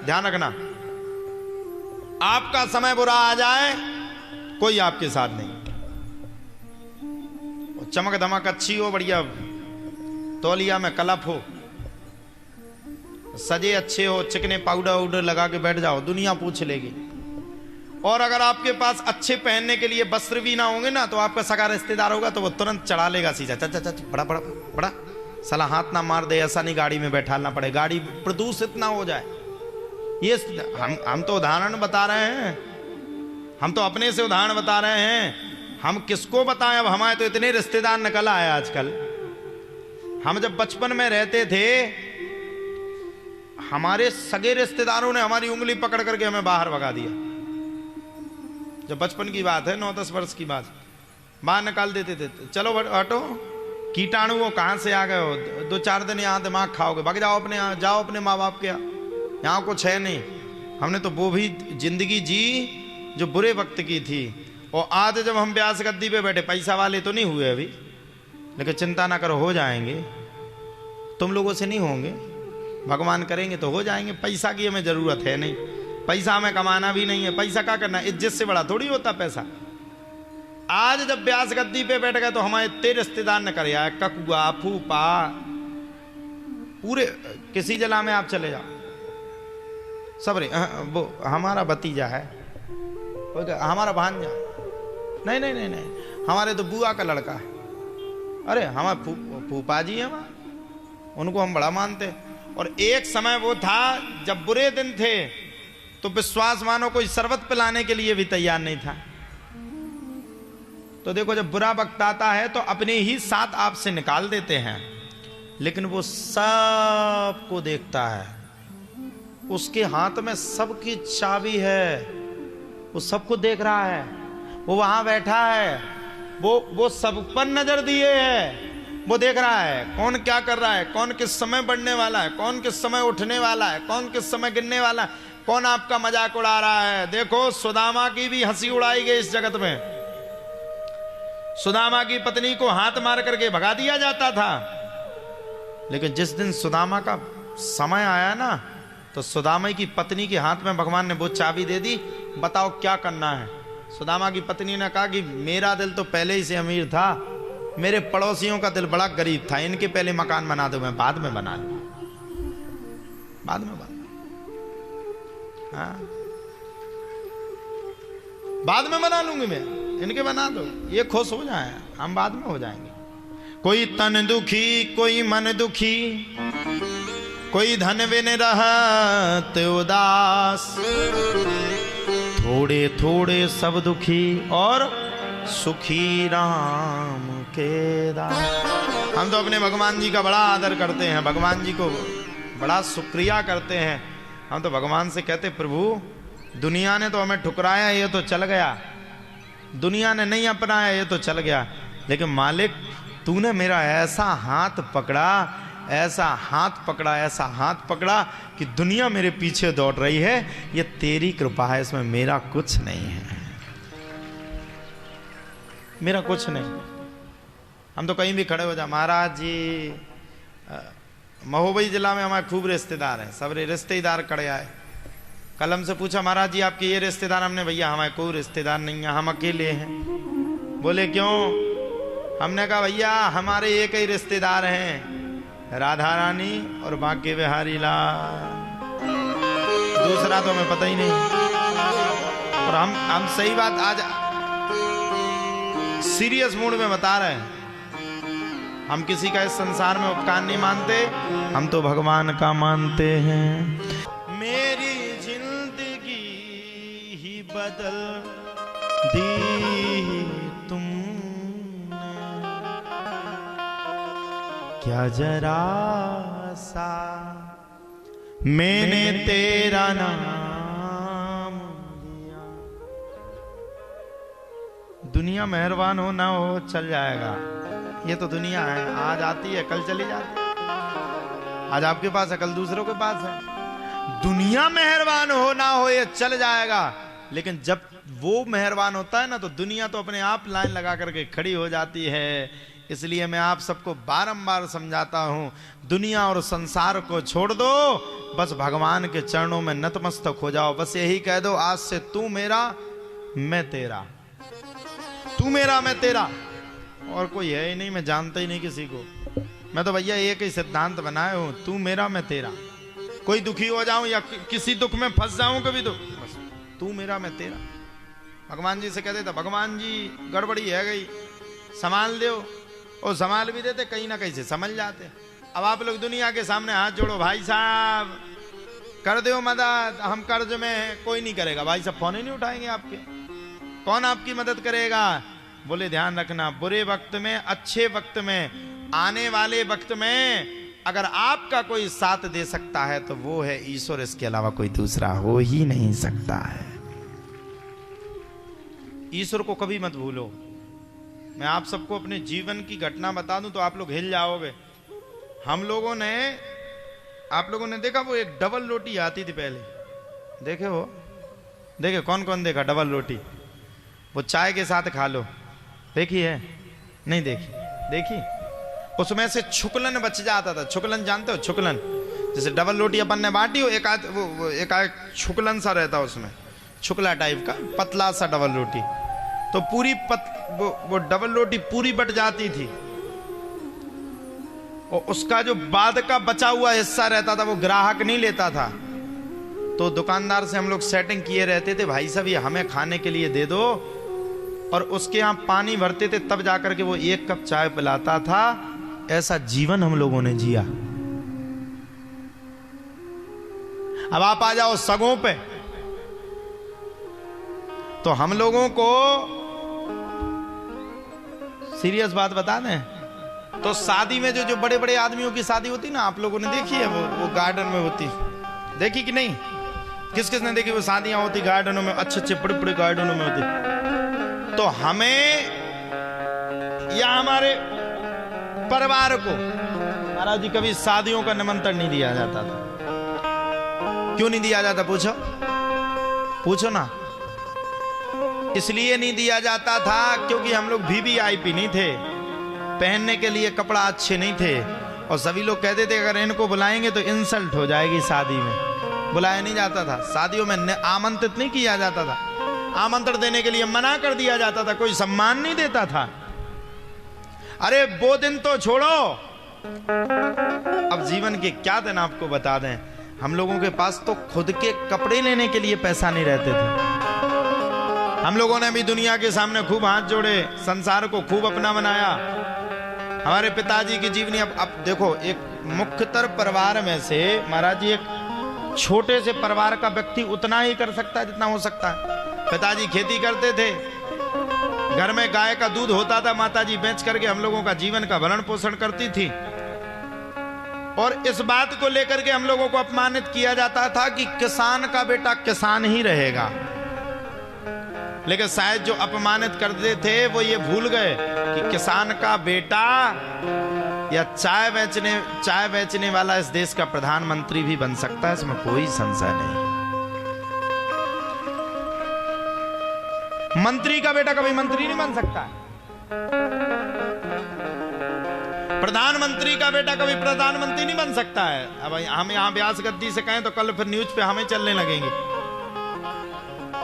ध्यान रखना, आपका समय बुरा आ जाए कोई आपके साथ नहीं। चमक धमक अच्छी हो, बढ़िया तौलिया में कलप हो, सजे अच्छे हो, चिकने पाउडर वाउडर लगा के बैठ जाओ, दुनिया पूछ लेगी। और अगर आपके पास अच्छे पहनने के लिए वस्त्र भी ना होंगे ना, तो आपका सगा रिश्तेदार होगा तो वो तुरंत चढ़ा लेगा सीधा, चा चा चा बड़ा बड़ा बड़ा, साला हाथ ना मार दे, ऐसा नहीं गाड़ी में बैठाना पड़े, गाड़ी प्रदूषित ना हो जाए। ये हम तो उदाहरण बता रहे हैं, हम तो अपने से उदाहरण बता रहे हैं, हम किसको बताएं। अब हमारे तो इतने रिश्तेदार निकल आए आजकल। हम जब बचपन में रहते थे, हमारे सगे रिश्तेदारों ने हमारी उंगली पकड़ करके हमें बाहर भगा दिया। जब बचपन की बात है, 9-10 वर्ष की बात, बाहर निकाल देते थे, चलो हटो, कीटाणु वो कहां से आ गए हो, 2-4 दिन यहाँ दिमाग खाओगे, भाग जाओ अपने यहाँ, जाओ अपने माँ बाप के यहाँ कुछ है नहीं। हमने तो वो भी जिंदगी जी जो बुरे वक्त की थी। और आज जब हम ब्यास गद्दी पे बैठे, पैसा वाले तो नहीं हुए अभी, लेकिन चिंता ना करो, हो जाएंगे। तुम लोगों से नहीं होंगे, भगवान करेंगे तो हो जाएंगे। पैसा की हमें जरूरत है नहीं, पैसा हमें कमाना भी नहीं है। पैसा क्या करना, इज्जत से बड़ा थोड़ी होता पैसा। आज जब ब्यास गद्दी पे बैठ गए तो हमारे इतने रिश्तेदार ने कर आया, ककुआ फूफा पूरे, किसी जिला में आप चले जाओ सब रे, वो हमारा भतीजा है, हमारा भांजा, नहीं नहीं नहीं नहीं, हमारे तो बुआ का लड़का है, अरे हमारे फूफा जी है वहां, उनको हम बड़ा मानते। और एक समय वो था जब बुरे दिन थे तो विश्वास मानो कोई शरबत पिलाने के लिए भी तैयार नहीं था। तो देखो, जब बुरा वक्त आता है तो अपने ही साथ आपसे निकाल देते हैं, लेकिन वो सबको देखता है, उसके हाथ में सबकी चाबी है, वो सबको देख रहा है, वो वहां बैठा है, वो सब पर नजर दिए है, वो देख रहा है कौन क्या कर रहा है, कौन किस समय बढ़ने वाला है, कौन किस समय उठने वाला है, कौन किस समय गिरने वाला है, कौन आपका मजाक उड़ा रहा है। देखो, सुदामा की भी हंसी उड़ाई गई इस जगत में। सुदामा की पत्नी को हाथ मार करके भगा दिया जाता था, लेकिन जिस दिन सुदामा का समय आया ना, तो सुदामा की पत्नी के हाथ में भगवान ने वो चाबी दे दी, बताओ क्या करना है। सुदामा की पत्नी ने कहा कि मेरा दिल तो पहले ही से अमीर था, मेरे पड़ोसियों का दिल बड़ा गरीब था, इनके पहले मकान बना दो, मैं बाद में बना लूं, बाद में बना, हाँ बाद में बना लूंगी मैं, इनके बना दो, ये खुश हो जाए, हम बाद में हो जाएंगे। कोई तन दुखी, कोई मन दुखी, कोई धन बिन रहत उदास, थोड़े थोड़े सब दुखी और सुखी राम के दास। हम तो अपने भगवान जी का बड़ा आदर करते हैं, भगवान जी को बड़ा शुक्रिया करते हैं। हम तो भगवान से कहते, प्रभु दुनिया ने तो हमें ठुकराया, ये तो चल गया, दुनिया ने नहीं अपनाया, ये तो चल गया, लेकिन मालिक तूने मेरा ऐसा हाथ पकड़ा, ऐसा हाथ पकड़ा, ऐसा हाथ पकड़ा कि दुनिया मेरे पीछे दौड़ रही है, ये तेरी कृपा है, इसमें मेरा कुछ नहीं है, मेरा कुछ नहीं। हम तो कहीं भी खड़े हो जा, महाराज जी, महोबई जिला में हमारे खूब रिश्तेदार हैं, सब रिश्तेदार खड़े आए, कल हमसे पूछा, महाराज जी आपके ये रिश्तेदार, हमने भैया हमारे कोई रिश्तेदार नहीं है, हम अकेले हैं। बोले क्यों? हमने कहा भैया हमारे एक ही रिश्तेदार हैं, राधा रानी और बांके बिहारी लाल, दूसरा तो हमें पता ही नहीं। और हम सही बात आज सीरियस मूड में बता रहे हैं, हम किसी का इस संसार में उपकार नहीं मानते, हम तो भगवान का मानते हैं। मेरी जिंदगी ही बदल दी तुमने, क्या जरा सा मैंने तेरा नाम लिया। दुनिया मेहरबान हो ना हो चल जाएगा, ये तो दुनिया है, आज आती है कल चली जाती है, आज आपके पास है कल दूसरों के पास है। दुनिया मेहरबान हो ना हो ये चल जाएगा, लेकिन जब वो मेहरबान होता है ना, तो दुनिया तो अपने आप लाइन लगा करके खड़ी हो जाती है इसलिए मैं आप सबको बारंबार समझाता हूं, दुनिया और संसार को छोड़ दो, बस भगवान के चरणों में नतमस्तक हो जाओ। बस यही कह दो, आज से तू मेरा मैं तेरा, तू मेरा मैं तेरा, और कोई है ही नहीं, मैं जानता ही नहीं किसी को। मैं तो भैया एक ही सिद्धांत बनाए हूं, तू मेरा मैं तेरा। कोई दुखी हो जाऊं या किसी दुख में फंस जाऊं कभी तो बस तू मेरा मैं तेरा। भगवान जी से कहते थे, भगवान जी गड़बड़ी है गई, संभाल दो, और संभाल भी देते, कहीं ना कहीं से समझ जाते। अब आप लोग दुनिया के सामने हाथ जोड़ो, भाई साहब कर दो मदद, हम कर्ज में हैं, कोई नहीं करेगा। भाई साहब फोन ही नहीं उठाएंगे आपके, कौन आपकी मदद करेगा? बोले ध्यान रखना, बुरे वक्त में, अच्छे वक्त में, आने वाले वक्त में अगर आपका कोई साथ दे सकता है तो वो है ईश्वर, इसके अलावा कोई दूसरा हो ही नहीं सकता है। ईश्वर को कभी मत भूलो। मैं आप सबको अपने जीवन की घटना बता दूं तो आप लोग हिल जाओगे। हम लोगों ने, आप लोगों ने देखा वो एक डबल रोटी आती थी पहले, देखे वो? देखे? कौन कौन देखा डबल रोटी? वो चाय के साथ खा लो, देखी है? नहीं देखी? देखी? उसमें से छुकलन बच जाता था। छुकलन जानते हो? छुकलन, जैसे डबल रोटी अपन ने बांटी हो, एक आध छुकलन सा रहता उसमें, छुकला टाइप का पतला सा डबल रोटी, तो पूरी वो डबल रोटी पूरी बट जाती थी, और उसका जो बाद का बचा हुआ हिस्सा रहता था वो ग्राहक नहीं लेता था। तो दुकानदार से हम लोग सेटिंग किए रहते थे, भाई साहब ये हमें खाने के लिए दे दो, और उसके यहां पानी भरते थे, तब जाकर के वो एक कप चाय पिलाता था। ऐसा जीवन हम लोगों ने जिया। अब आप आ जाओ सगों पे, तो हम लोगों को सीरियस बात बता दें तो शादी में जो बड़े बड़े आदमियों की शादी होती ना, आप लोगों ने देखी है? वो गार्डन में होती, देखी कि नहीं? किस किस ने देखी? वो शादियां होती गार्डनों में, अच्छे अच्छे बड़े बड़े गार्डनों में होती। तो हमें या हमारे परिवार को महाराज जी कभी शादियों का निमंत्रण नहीं दिया जाता था। क्यों नहीं दिया जाता? पूछो, पूछो ना। इसलिए नहीं दिया जाता था क्योंकि हम लोग वीवीआईपी नहीं थे, पहनने के लिए कपड़ा अच्छे नहीं थे, और सभी लोग कहते थे अगर इनको बुलाएंगे तो इंसल्ट हो जाएगी शादी में। बुलाया नहीं जाता था शादियों में, आमंत्रित नहीं किया जाता था, आमंत्रण देने के लिए मना कर दिया जाता था, कोई सम्मान नहीं देता था। अरे वो दिन तो छोड़ो, अब जीवन के क्या दिन आपको बता दें। हम लोगों के पास तो खुद के कपड़े लेने के लिए पैसा नहीं रहते थे। हम लोगों ने भी दुनिया के सामने खूब हाथ जोड़े, संसार को खूब अपना बनाया। हमारे पिताजी की जीवनी, अब देखो, एक मुख्यतर परिवार में से महाराज जी, एक छोटे से परिवार का व्यक्ति उतना ही कर सकता है जितना हो सकता है। पिताजी खेती करते थे, घर में गाय का दूध होता था, माताजी बेच करके हम लोगों का जीवन का भरण पोषण करती थी। और इस बात को लेकर के हम लोगों को अपमानित किया जाता था कि किसान का बेटा किसान ही रहेगा। लेकिन शायद जो अपमानित करते थे वो ये भूल गए कि किसान का बेटा या चाय बेचने वाला इस देश का प्रधानमंत्री भी बन सकता है, इसमें कोई संशय नहीं। मंत्री का बेटा कभी मंत्री नहीं बन सकता, प्रधानमंत्री का बेटा कभी प्रधानमंत्री नहीं बन सकता है। अब हम यहां व्यास गद्दी से कहें तो कल फिर न्यूज पे हमें चलने लगेंगे।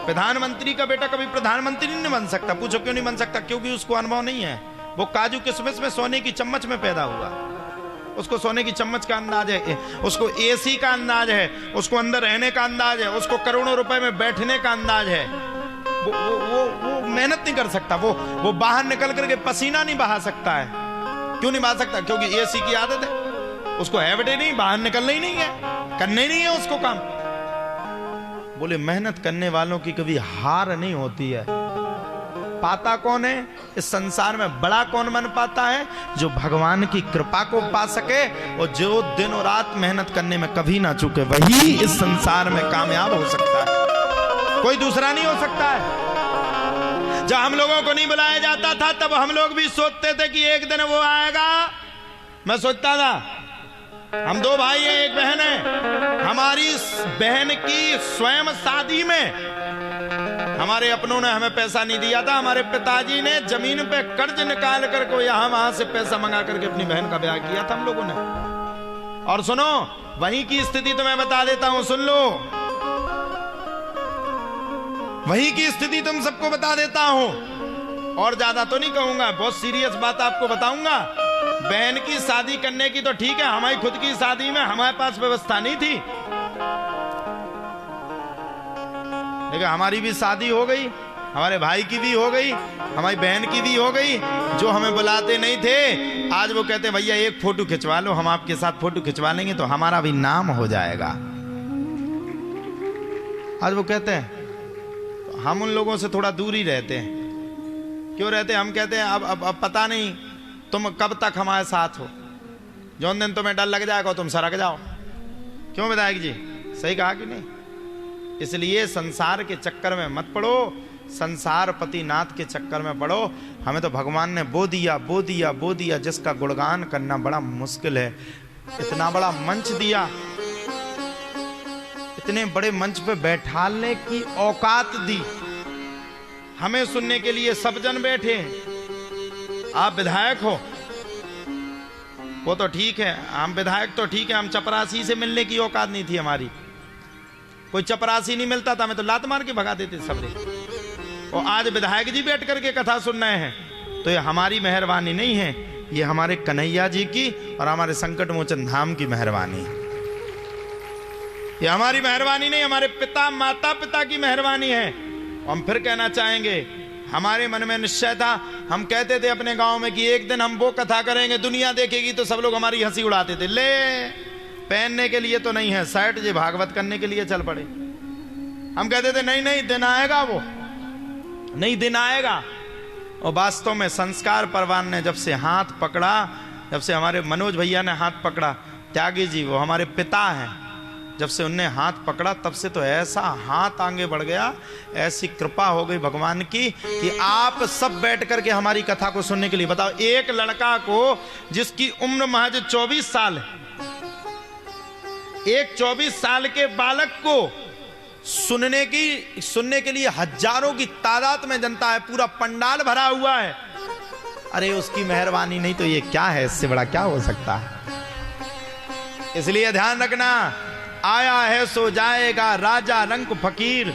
प्रधानमंत्री का बेटा कभी प्रधानमंत्री नहीं बन सकता। पूछो क्यों नहीं बन सकता? क्योंकि उसको अनुभव नहीं है। वो काजू किशमिश में सोने की चम्मच में पैदा हुआ, उसको सोने की चम्मच का अंदाज है, उसको एसी का अंदाज है, उसको अंदर रहने का अंदाज है, उसको करोड़ों रुपए में बैठने का अंदाज है। वो मेहनत नहीं कर सकता, वो बाहर निकल करके पसीना नहीं बहा सकता है। क्यों नहीं बहा सकता? क्योंकि एसी की आदत है, उसको हैबिट ही नहीं, बाहर निकलना ही नहीं है, करना ही नहीं है उसको काम। बोले मेहनत करने वालों की कभी हार नहीं होती है। पाता कौन है इस संसार में? बड़ा कौन बन पाता है? जो भगवान की कृपा को पा सके और जो दिन और रात मेहनत करने में कभी ना चूके, वही इस संसार में कामयाब हो सकता है, कोई दूसरा नहीं हो सकता है। जब हम लोगों को नहीं बुलाया जाता था तब हम लोग भी सोचते थे कि एक दिन वो आएगा। मैं सोचता था, हम दो भाई हैं, एक बहन है, हमारी बहन की स्वयं शादी में हमारे अपनों ने हमें पैसा नहीं दिया था, हमारे पिताजी ने जमीन पे कर्ज निकाल करके यहां वहां से पैसा मंगा करके अपनी बहन का ब्याह किया था हम लोगों ने। और सुनो, वहीं की स्थिति तो मैं बता देता हूं, सुन लो, वहीं की स्थिति तुम सबको बता देता हूं, और ज्यादा तो नहीं कहूंगा, बहुत सीरियस बात आपको बताऊंगा। बहन की शादी करने की तो ठीक है, हमारी खुद की शादी में हमारे पास व्यवस्था नहीं थी, लेकिन हमारी भी शादी हो गई, हमारे भाई की भी हो गई, हमारी बहन की भी हो गई। जो हमें बुलाते नहीं थे, आज वो कहते भैया एक फोटो खिंचवा लो, हम आपके साथ फोटो खिंचवा लेंगे तो हमारा भी नाम हो जाएगा। आज वो कहते हैं, हम उन लोगों से थोड़ा दूर ही रहते हैं। क्यों रहते हैं? हम कहते हैं अब पता नहीं तुम कब तक हमारे साथ हो, जो दिन तुम्हें डर लग जाएगा तुम सरक जाओ। क्यों विधायक जी, सही कहा कि नहीं? इसलिए संसार के चक्कर में मत पड़ो, संसार पति नाथ के चक्कर में पड़ो। हमें तो भगवान ने वो दिया वो दिया वो दिया जिसका गुणगान करना बड़ा मुश्किल है। इतना बड़ा मंच दिया, इतने बड़े मंच पे बैठाने की औकात दी, हमें सुनने के लिए सब जन बैठे। आप विधायक हो वो तो ठीक है, हम विधायक तो ठीक है, हम चपरासी से मिलने की औकात नहीं थी हमारी। कोई चपरासी नहीं मिलता था, हमें तो लात मार के भगा देते सबरे। और आज विधायक जी बैठ करके कथा सुन रहे हैं, तो ये हमारी मेहरबानी नहीं है, ये हमारे कन्हैया जी की और हमारे संकट मोचन धाम की मेहरबानी। ये हमारी मेहरबानी नहीं, हमारे पिता माता पिता की मेहरबानी है। हम फिर कहना चाहेंगे, हमारे मन में निश्चय था, हम कहते थे अपने गांव में कि एक दिन हम वो कथा करेंगे, दुनिया देखेगी, तो सब लोग हमारी हंसी उड़ाते थे। ले, पहनने के लिए तो नहीं है शर्ट, जी भागवत करने के लिए चल पड़े। हम कहते थे नहीं नहीं दिन आएगा, वो नहीं दिन आएगा। और वास्तव में संस्कार परवान ने जब से हाथ पकड़ा, जब से हमारे मनोज भैया ने हाथ पकड़ा, त्यागी जी वो हमारे पिता हैं, जब से उनने हाथ पकड़ा तब से तो ऐसा हाथ आगे बढ़ गया, ऐसी कृपा हो गई भगवान की कि आप सब बैठ करके हमारी कथा को सुनने के लिए। बताओ, एक लड़का को जिसकी उम्र महज 24 साल है, एक 24 साल के बालक को सुनने के लिए हजारों की तादाद में जनता है, पूरा पंडाल भरा हुआ है। अरे उसकी मेहरबानी नहीं तो ये क्या है, इससे बड़ा क्या हो सकता है? इसलिए ध्यान रखना, आया है सो जाएगा राजा रंक फकीर,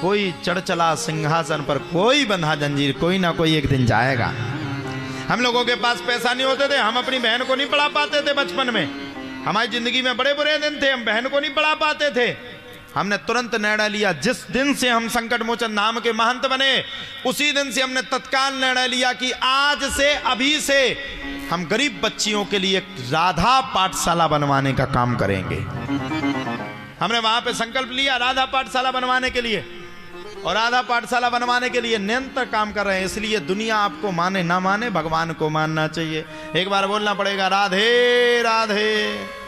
कोई चढ़ चला सिंहासन पर, कोई बंधा जंजीर, कोई ना कोई एक दिन जाएगा। हम लोगों के पास पैसा नहीं होते थे, हम अपनी बहन को नहीं पढ़ा पाते थे बचपन में, हमारी जिंदगी में बड़े बुरे दिन थे, हम बहन को नहीं पढ़ा पाते थे। हमने तुरंत निर्णय लिया, जिस दिन से हम संकट मोचन नाम के महंत बने, उसी दिन से हमने तत्काल निर्णय लिया कि आज से, अभी से हम गरीब बच्चियों के लिए राधा पाठशाला बनवाने का काम करेंगे। हमने वहां पे संकल्प लिया राधा पाठशाला बनवाने के लिए, और राधा पाठशाला बनवाने के लिए निरंतर काम कर रहे हैं। इसलिए दुनिया आपको माने ना माने, भगवान को मानना चाहिए। एक बार बोलना पड़ेगा, राधे राधे।